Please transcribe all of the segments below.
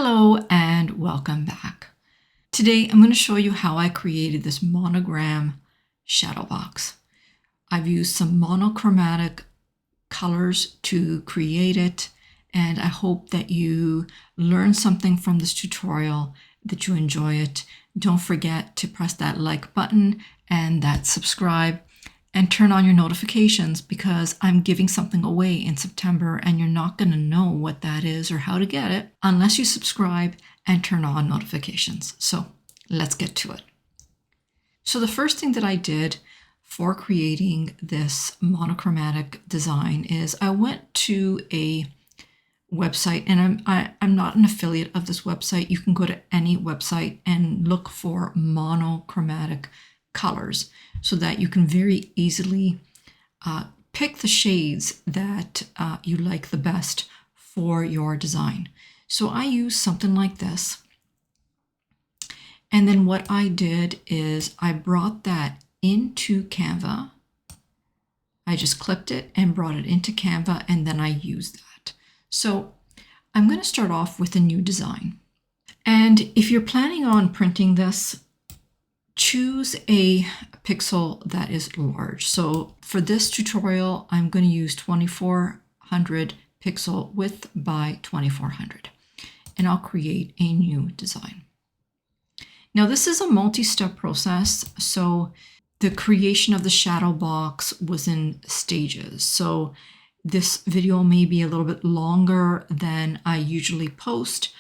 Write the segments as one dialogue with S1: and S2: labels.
S1: Hello and welcome back. Today I'm going to show you how I created this monogram shadow box. I've used some monochromatic colors to create it, and I hope that you learn something from this tutorial, that you enjoy it. Don't forget to press that like button and that subscribe and turn on your notifications, because I'm giving something away in September and you're not going to know what that is or how to get it unless you subscribe and turn on notifications. So let's get to it. So the first thing that I did for creating this monochromatic design is I went to a website, and I'm not an affiliate of this website. You can go to any website and look for monochromatic colors so that you can very easily pick the shades that you like the best for your design. So I use something like this. And then what I did is I brought that into Canva. I just clipped it and brought it into Canva, and then I used that. So I'm going to start off with a new design. And if you're planning on printing this, choose a pixel that is large. So for this tutorial, I'm going to use 2400 pixel width by 2400, and I'll create a new design. Now this is a multi-step process, so the creation of the shadow box was in stages. So this video may be a little bit longer than I usually post,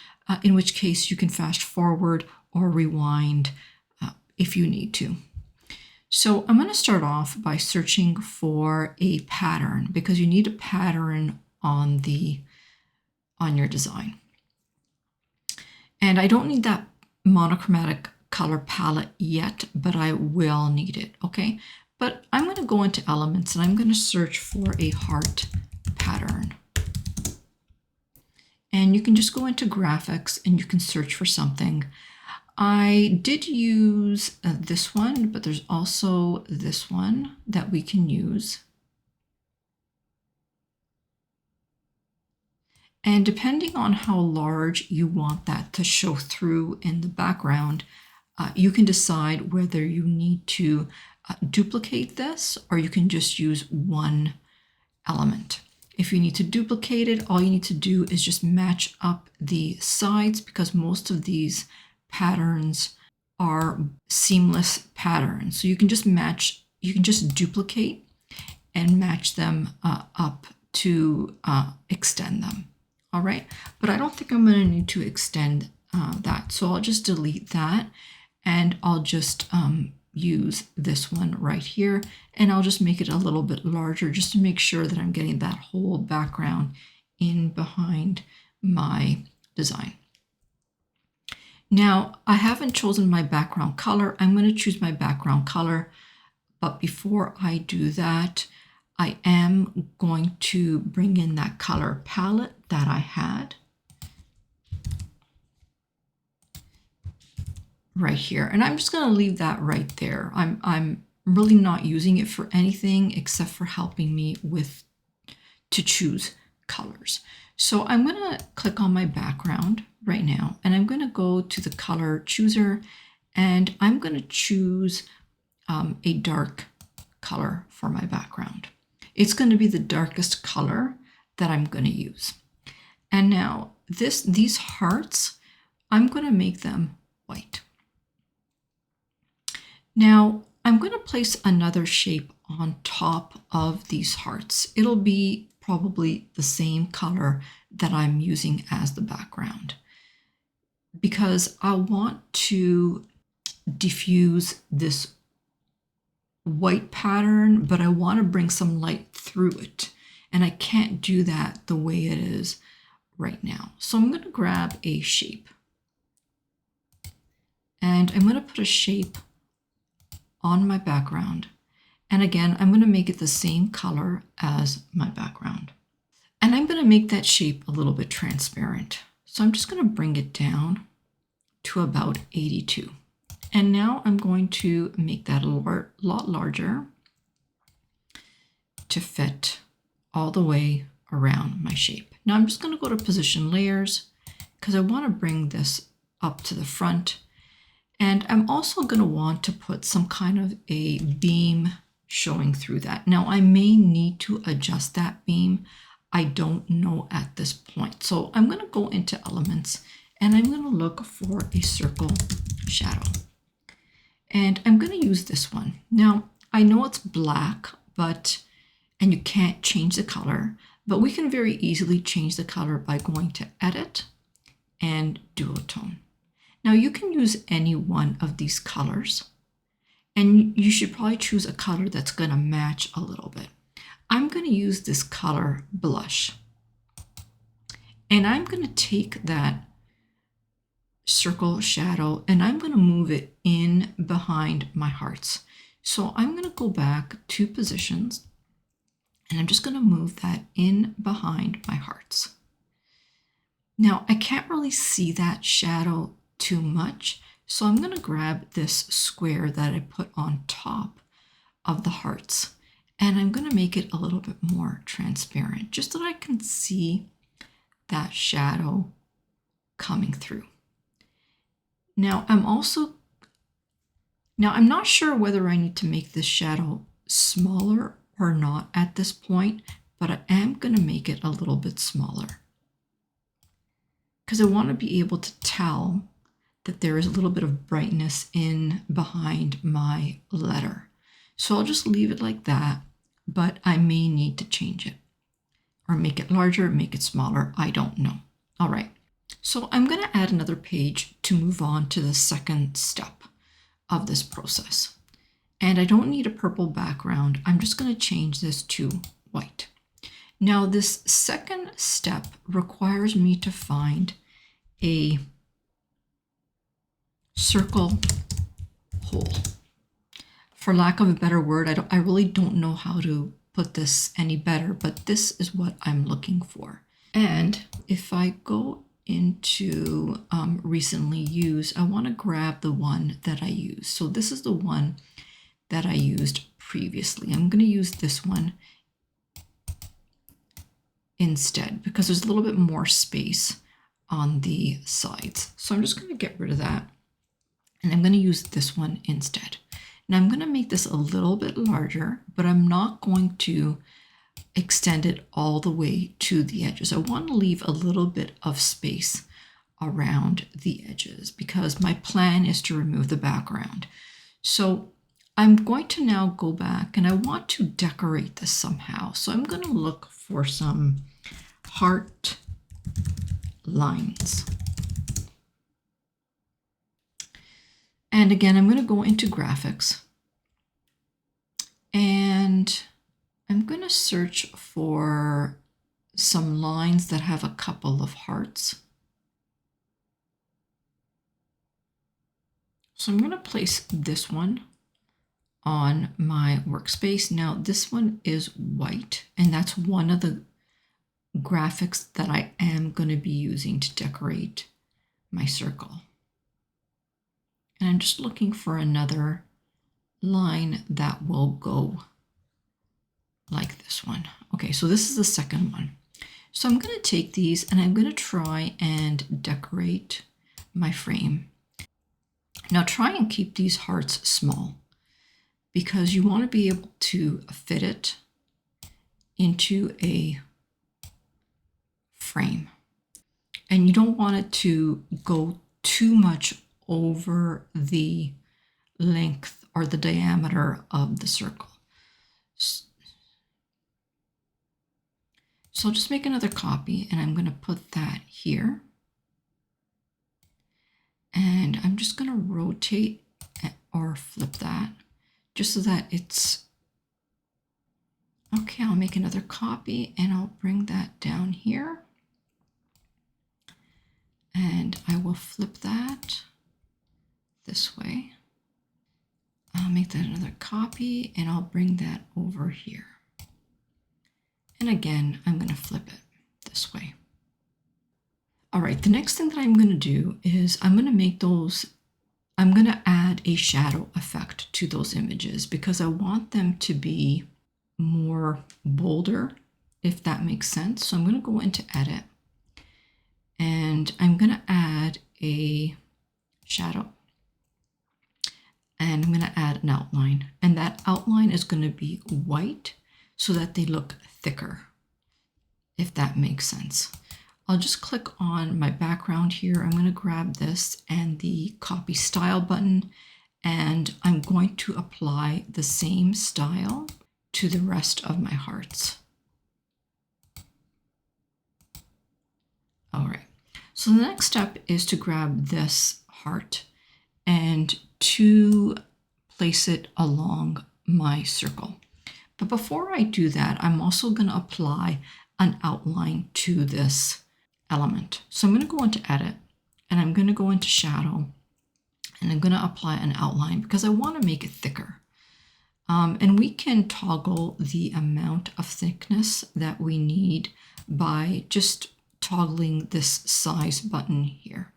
S1: in which case you can fast forward or rewind if you need to. So I'm going to start off by searching for a pattern, because you need a pattern on your design. And I don't need that monochromatic color palette yet, but I will need it, okay? But I'm going to go into elements and I'm going to search for a heart pattern. And you can just go into graphics and you can search for something. I did use this one, but there's also this one that we can use. And depending on how large you want that to show through in the background, you can decide whether you need to duplicate this, or you can just use one element. If you need to duplicate it, all you need to do is just match up the sides, because most of these patterns are seamless patterns. So you can just duplicate and match them up to extend them. All right, but I don't think I'm going to need to extend that. So I'll just delete that, and I'll just use this one right here, and I'll just make it a little bit larger just to make sure that I'm getting that whole background in behind my design. Now, I haven't chosen my background color. I'm going to choose my background color, but before I do that, I am going to bring in that color palette that I had right here. And I'm just going to leave that right there. I'm really not using it for anything except for helping me to choose colors. So I'm going to click on my background right now, and I'm going to go to the color chooser, and I'm going to choose a dark color for my background. It's going to be the darkest color that I'm going to use. And now these hearts, I'm going to make them white. Now I'm going to place another shape on top of these hearts. It'll be probably the same color that I'm using as the background, because I want to diffuse this white pattern, but I want to bring some light through it, and I can't do that the way it is right now. So I'm going to grab a shape, and I'm going to put a shape on my background, and again I'm going to make it the same color as my background, and I'm going to make that shape a little bit transparent. So I'm just going to bring it down to about 82. And now I'm going to make that a lot larger to fit all the way around my shape. Now I'm just going to go to position layers, because I want to bring this up to the front. And I'm also going to want to put some kind of a beam showing through that. Now I may need to adjust that beam. I don't know at this point. So I'm going to go into elements and I'm going to look for a circle shadow. And I'm going to use this one. Now I know it's black, and you can't change the color, but we can very easily change the color by going to Edit and Duotone. Now you can use any one of these colors, and you should probably choose a color that's going to match a little bit. I'm going to use this color Blush, and I'm going to take that circle shadow and I'm going to move it in behind my hearts. So I'm going to go back 2 positions and I'm just going to move that in behind my hearts. Now I can't really see that shadow too much, so I'm going to grab this square that I put on top of the hearts and I'm going to make it a little bit more transparent just so that I can see that shadow coming through. Now I'm not sure whether I need to make this shadow smaller or not at this point, but I am going to make it a little bit smaller because I want to be able to tell that there is a little bit of brightness in behind my letter. So I'll just leave it like that, but I may need to change it or make it larger, make it smaller. I don't know. All right. So I'm going to add another page to move on to the second step of this process. And I don't need a purple background. I'm just going to change this to white. Now this second step requires me to find a circle hole. For lack of a better word, I really don't know how to put this any better, but this is what I'm looking for. And if I go into recently used, I want to grab the one that I used. So this is the one that I used previously. I'm going to use this one instead because there's a little bit more space on the sides. So I'm just going to get rid of that and I'm going to use this one instead. Now I'm going to make this a little bit larger, but I'm not going to extend it all the way to the edges. I want to leave a little bit of space around the edges because my plan is to remove the background. So I'm going to now go back and I want to decorate this somehow. So I'm going to look for some heart lines. And again, I'm going to go into graphics and I'm going to search for some lines that have a couple of hearts. So I'm going to place this one on my workspace. Now this one is white and that's one of the graphics that I am going to be using to decorate my circle. And I'm just looking for another line that will go like this one. Okay, so this is the second one. So I'm going to take these and I'm going to try and decorate my frame. Now try and keep these hearts small because you want to be able to fit it into a frame. And you don't want it to go too much over the length or the diameter of the circle. So I'll just make another copy and I'm going to put that here. And I'm just going to rotate or flip that just so that it's okay. I'll make another copy and I'll bring that down here. And I will flip that this way. I'll make that another copy and I'll bring that over here. And again, I'm going to flip it this way. All right, the next thing that I'm going to do is I'm going to add a shadow effect to those images because I want them to be more bolder, if that makes sense. So I'm going to go into Edit And I'm going to add a shadow. And I'm going to add an outline. And that outline is going to be white so that they look thicker, if that makes sense. I'll just click on my background here. I'm going to grab this and the copy style button, and I'm going to apply the same style to the rest of my hearts. All right, so the next step is to grab this heart and to place it along my circle. But before I do that, I'm also going to apply an outline to this element. So I'm going to go into edit, and I'm going to go into shadow, and I'm going to apply an outline because I want to make it thicker. And we can toggle the amount of thickness that we need by just toggling this size button here.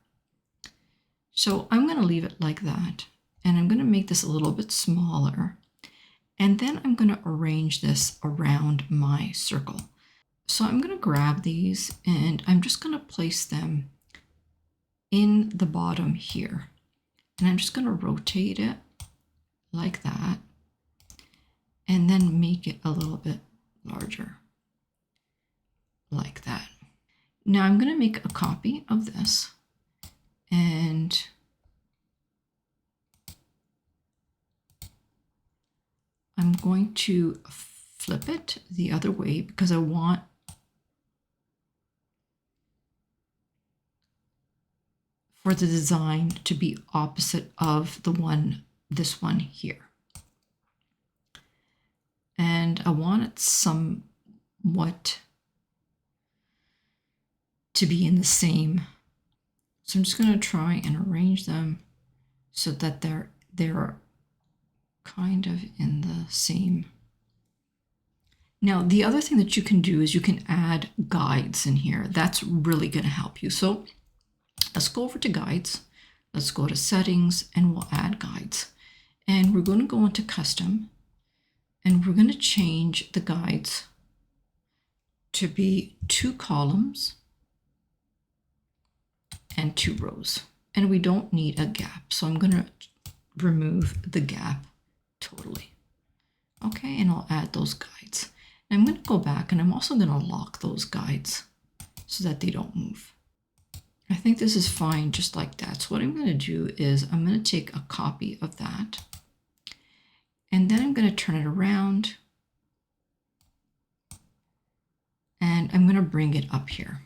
S1: So I'm going to leave it like that, and I'm going to make this a little bit smaller, and then I'm going to arrange this around my circle. So I'm going to grab these and I'm just going to place them in the bottom here, and I'm just going to rotate it like that and then make it a little bit larger like that. Now I'm going to make a copy of this, and I'm going to flip it the other way because I want for the design to be opposite of this one here. And I want it somewhat to be in the same. So I'm just going to try and arrange them so that they're kind of in the same. Now, the other thing that you can do is you can add guides in here. That's really going to help you. So let's go over to guides. Let's go to settings and we'll add guides. And we're going to go into custom, and we're going to change the guides to be 2 columns and 2 rows. And we don't need a gap. So I'm going to remove the gap totally. Okay, and I'll add those guides. And I'm going to go back, and I'm also going to lock those guides so that they don't move. I think this is fine just like that. So what I'm going to do is I'm going to take a copy of that, and then I'm going to turn it around, and I'm going to bring it up here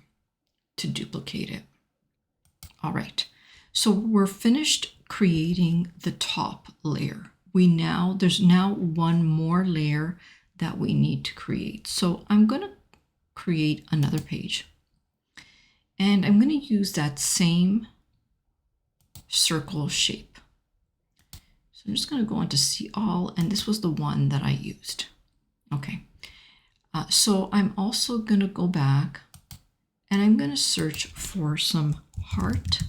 S1: to duplicate it. All right, so we're finished creating the top layer. There's now one more layer that we need to create. So I'm going to create another page, and I'm going to use that same circle shape. So I'm just going to go into see all, and this was the one that I used. Okay, so I'm also going to go back, and I'm going to search for some heart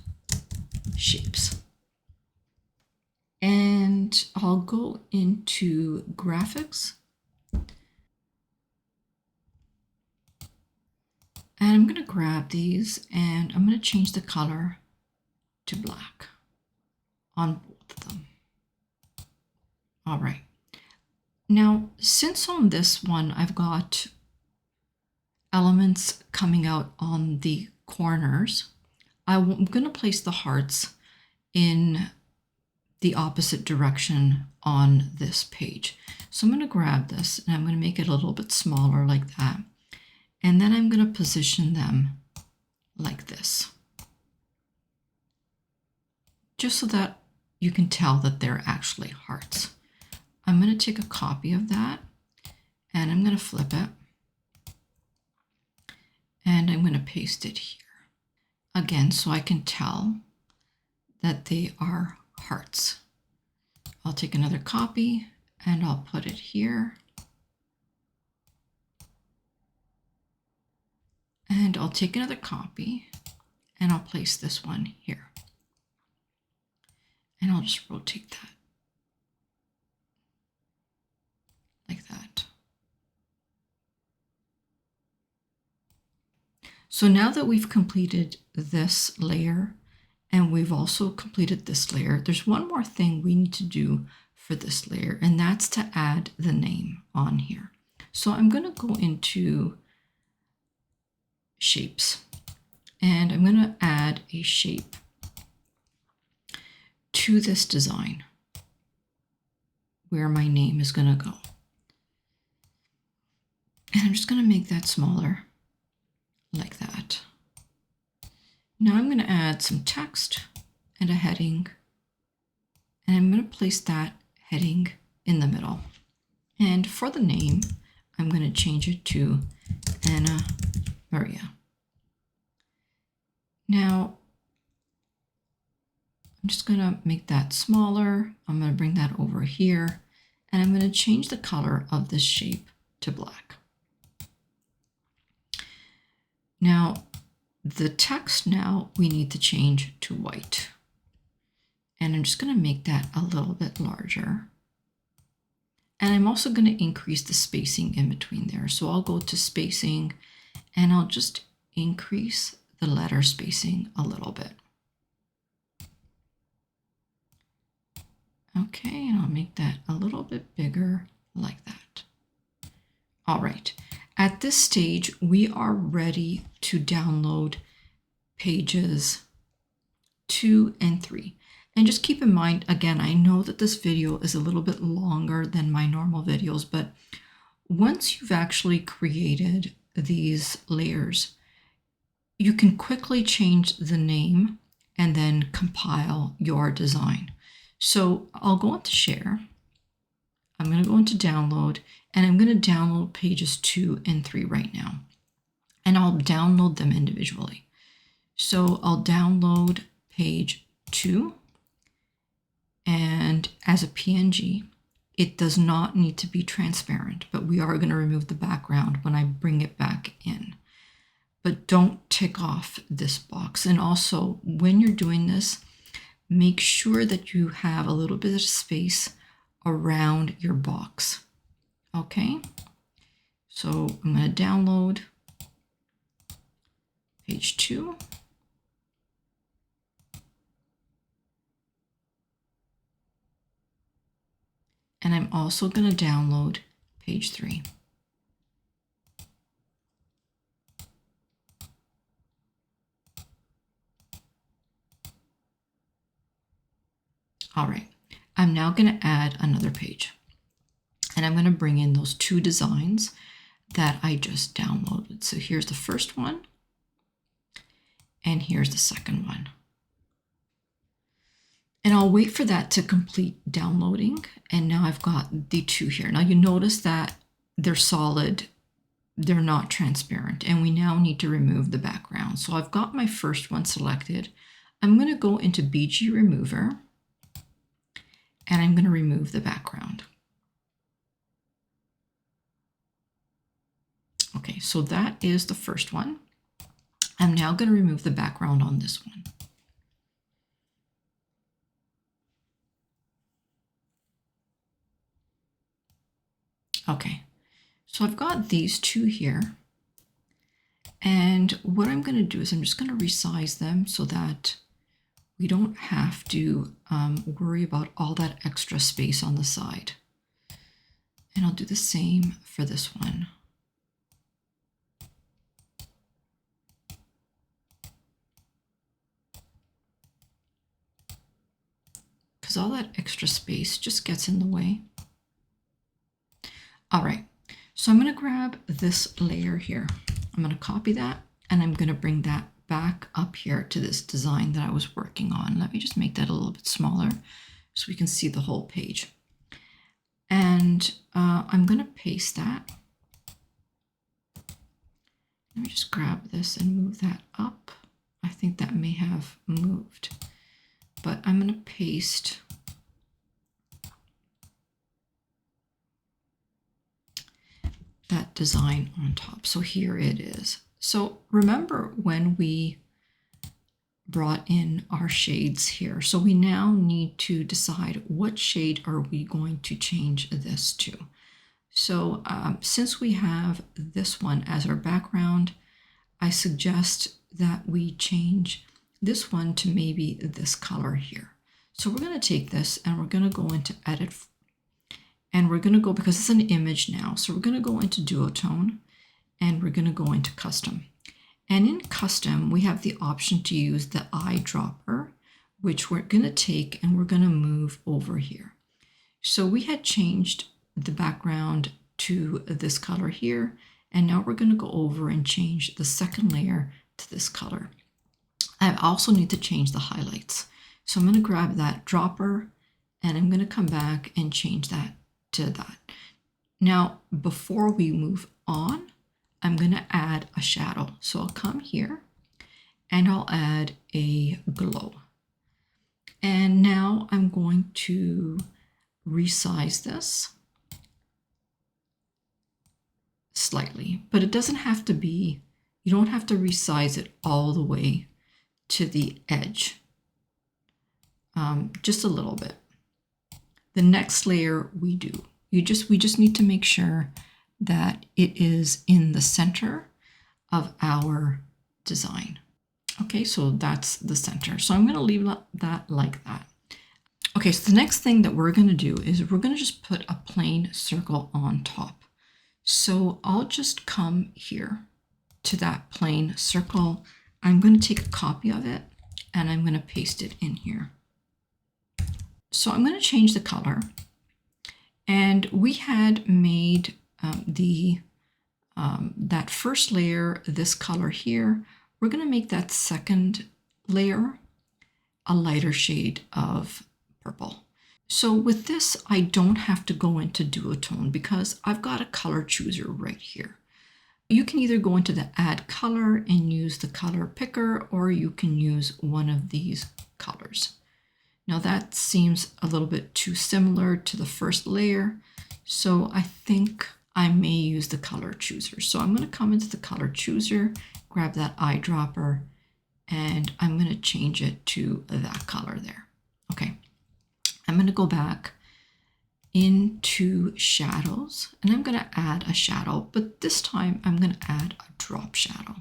S1: shapes. And I'll go into graphics, and I'm going to grab these, and I'm going to change the color to black on both of them. All right. Now, since on this one I've got elements coming out on the corners, I'm going to place the hearts in the opposite direction on this page. So I'm going to grab this, and I'm going to make it a little bit smaller like that. And then I'm going to position them like this, just so that you can tell that they're actually hearts. I'm going to take a copy of that, and I'm going to flip it, and I'm going to paste it here again so I can tell that they are hearts. I'll take another copy and I'll put it here, and I'll take another copy and I'll place this one here, and I'll just rotate that like that. So now that we've completed this layer and we've also completed this layer, there's one more thing we need to do for this layer, and that's to add the name on here. So I'm going to go into shapes and I'm going to add a shape to this design where my name is going to go. And I'm just going to make that smaller like that. Now I'm going to add some text and a heading, and I'm going to place that heading in the middle. And for the name, I'm going to change it to Anna Maria. Now, I'm just going to make that smaller. I'm going to bring that over here, and I'm going to change the color of this shape to black. Now, the text now we need to change to white. And I'm just going to make that a little bit larger. And I'm also going to increase the spacing in between there. So I'll go to spacing and I'll just increase the letter spacing a little bit. Okay, and I'll make that a little bit bigger like that. All right, at this stage, we are ready to download pages 2 and 3. And just keep in mind, again, I know that this video is a little bit longer than my normal videos, but once you've actually created these layers, you can quickly change the name and then compile your design. So I'll go into share. I'm going to go into download, and I'm going to download pages 2 and 3 right now. And I'll download them individually. So I'll download page 2, and as a PNG, it does not need to be transparent, but we are going to remove the background when I bring it back in. But don't tick off this box. And also, when you're doing this, make sure that you have a little bit of space around your box. Okay, so I'm going to download page 2. And I'm also going to download page 3. All right, I'm now going to add another page. And I'm going to bring in those 2 designs that I just downloaded. So here's the first one, and here's the second one. And I'll wait for that to complete downloading. And now I've got the 2 here. Now you notice that they're solid, they're not transparent, and we now need to remove the background. So I've got my first one selected. I'm going to go into BG Remover, and I'm going to remove the background. Okay, so that is the first one. I'm now going to remove the background on this one. Okay, so I've got these 2 here. And what I'm going to do is I'm just going to resize them so that we don't have to worry about all that extra space on the side. And I'll do the same for this one. Because all that extra space just gets in the way. All right, so I'm going to grab this layer here. I'm going to copy that, and I'm going to bring that back up here to this design that I was working on. Let me just make that a little bit smaller so we can see the whole page. And I'm going to paste that. Let me just grab this and move that up. I think that may have moved, but I'm going to paste that design on top. So here it is. So remember when we brought in our shades here. So we now need to decide what shade are we going to change this to. So since we have this one as our background, I suggest that we change this one to maybe this color here. So we're going to take this and we're going to go into edit, and we're going to go, because it's an image now, so we're going to go into duotone and we're going to go into custom. And in custom, we have the option to use the eyedropper, which we're going to take and we're going to move over here. So we had changed the background to this color here, and now we're going to go over and change the second layer to this color. I also need to change the highlights. So I'm going to grab that dropper and I'm going to come back and change that to that. Now, before we move on, I'm going to add a shadow. So I'll come here and I'll add a glow. And now I'm going to resize this slightly, but it doesn't have to be, you don't have to resize it all the way to the edge, just a little bit. The next layer we do, we just need to make sure that it is in the center of our design. Okay, so that's the center. So I'm going to leave that like that. Okay, so the next thing that we're going to do is we're going to just put a plain circle on top. So I'll just come here to that plain circle. I'm going to take a copy of it and I'm going to paste it in here. So I'm going to change the color. And we had made that first layer, this color here. We're going to make that second layer a lighter shade of purple. So with this, I don't have to go into duotone because I've got a color chooser right here. You can either go into the add color and use the color picker, or you can use one of these colors. Now that seems a little bit too similar to the first layer, so I think I may use the color chooser. So I'm going to come into the color chooser, grab that eyedropper, and I'm going to change it to that color there. Okay, I'm going to go back into shadows and I'm going to add a shadow, but this time I'm going to add a drop shadow.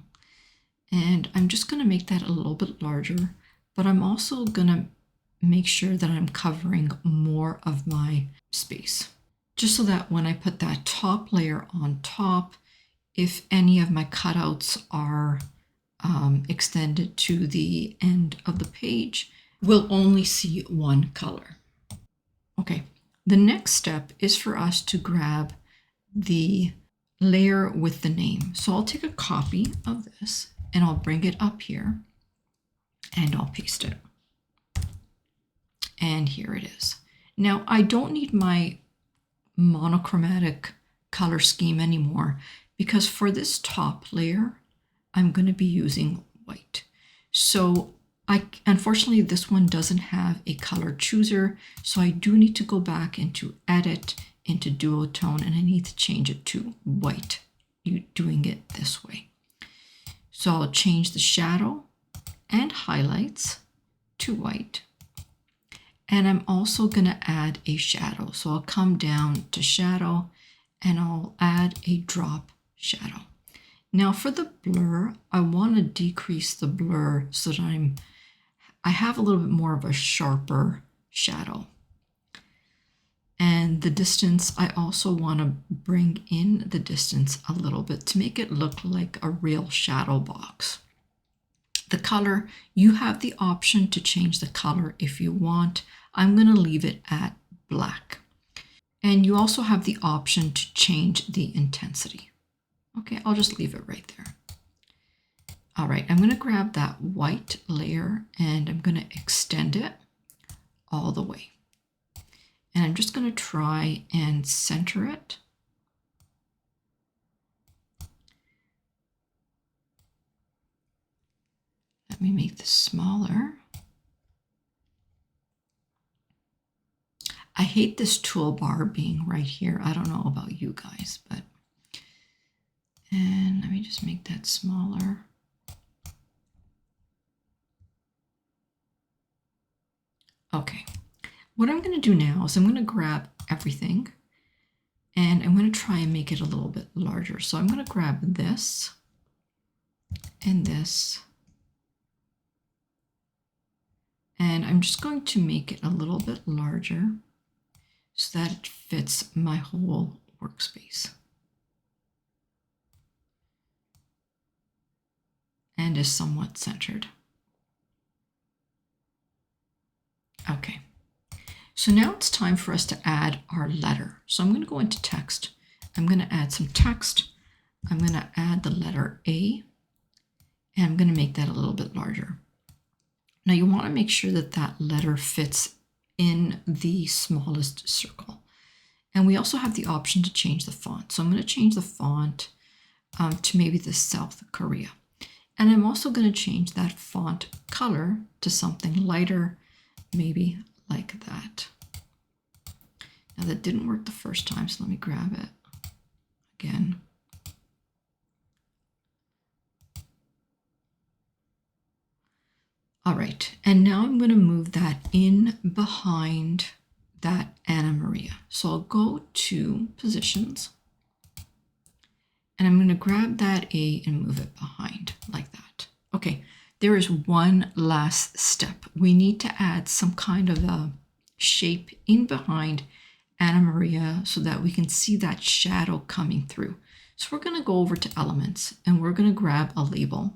S1: And I'm just going to make that a little bit larger, but I'm also going to make sure that I'm covering more of my space, just so that when I put that top layer on top, if any of my cutouts are extended to the end of the page, we'll only see one color. Okay, the next step is for us to grab the layer with the name. So I'll take a copy of this and I'll bring it up here and I'll paste it. And here it is. Now I don't need my monochromatic color scheme anymore because for this top layer, I'm going to be using white. So unfortunately, this one doesn't have a color chooser, so I do need to go back into edit, into duotone, and I need to change it to white, doing it this way. So I'll change the shadow and highlights to white. And I'm also going to add a shadow. So I'll come down to shadow and I'll add a drop shadow. Now for the blur, I want to decrease the blur so that I have a little bit more of a sharper shadow. And the distance, I also want to bring in the distance a little bit to make it look like a real shadow box. The color, you have the option to change the color if you want. I'm going to leave it at black. And you also have the option to change the intensity. Okay, I'll just leave it right there. All right, I'm going to grab that white layer and I'm going to extend it all the way. And I'm just going to try and center it. Let me make this smaller. I hate this toolbar being right here. I don't know about you guys, but... And let me just make that smaller. Okay. What I'm going to do now is I'm going to grab everything and I'm going to try and make it a little bit larger. So I'm going to grab this and this. And I'm just going to make it a little bit larger so that it fits my whole workspace and is somewhat centered. Okay, so now it's time for us to add our letter. So I'm going to go into text. I'm going to add some text. I'm going to add the letter A, and I'm going to make that a little bit larger. Now you want to make sure that that letter fits in the smallest circle. And we also have the option to change the font. So I'm going to change the font to maybe the South Korea. And I'm also going to change that font color to something lighter, maybe like that. Now that didn't work the first time, so let me grab it again. All right, and now I'm going to move that in behind that Anna Maria. So I'll go to positions, and I'm going to grab that A and move it behind like that. Okay, there is one last step. We need to add some kind of a shape in behind Anna Maria so that we can see that shadow coming through. So we're going to go over to elements and we're going to grab a label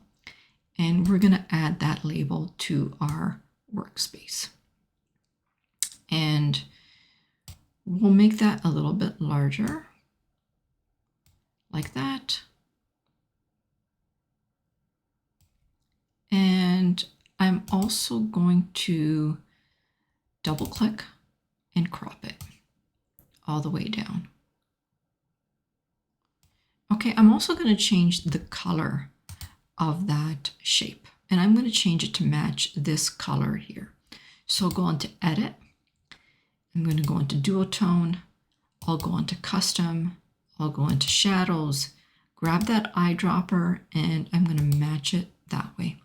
S1: and we're going to add that label to our workspace. And we'll make that a little bit larger like that. And I'm also going to double click and crop it all the way down. Okay, I'm also going to change the color of that shape, and I'm going to change it to match this color here. So I'll go on to edit. I'm going to go into duotone. I'll go into custom. I'll go into shadows, grab that eyedropper, and I'm going to match it that way.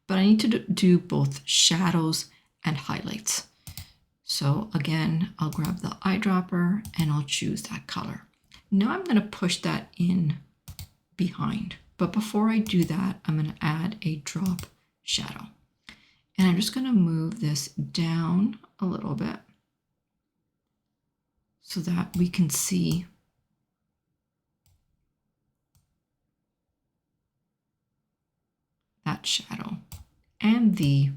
S1: But I need to do both shadows and highlights. So again, I'll grab the eyedropper and I'll choose that color. Now I'm going to push that in behind. But before I do that, I'm going to add a drop shadow. And I'm just going to move this down a little bit so that we can see that shadow and the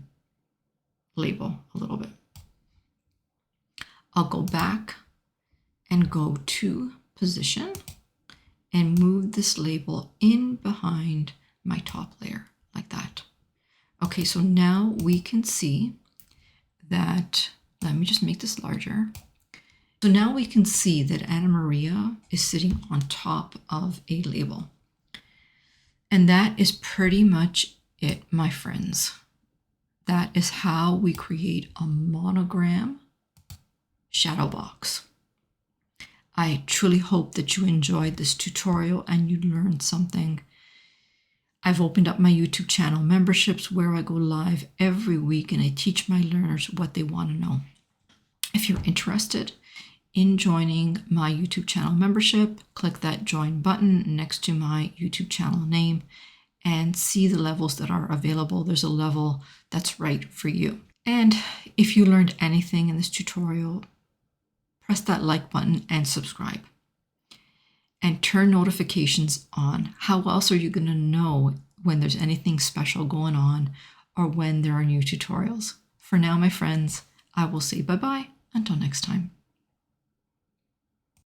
S1: label a little bit. I'll go back and go to position and move this label in behind my top layer like that. Okay, so now we can see that, let me just make this larger. So now we can see that Anna Maria is sitting on top of a label. And that is pretty much it, my friends. That is how we create a monogram shadow box. I truly hope that you enjoyed this tutorial and you learned something. I've opened up my YouTube channel memberships where I go live every week and I teach my learners what they want to know. If you're interested in joining my YouTube channel membership, click that join button next to my YouTube channel name and see the levels that are available. There's a level that's right for you. And if you learned anything in this tutorial, press that like button and subscribe. And turn notifications on. How else are you going to know when there's anything special going on or when there are new tutorials? For now, my friends, I will say bye-bye until next time.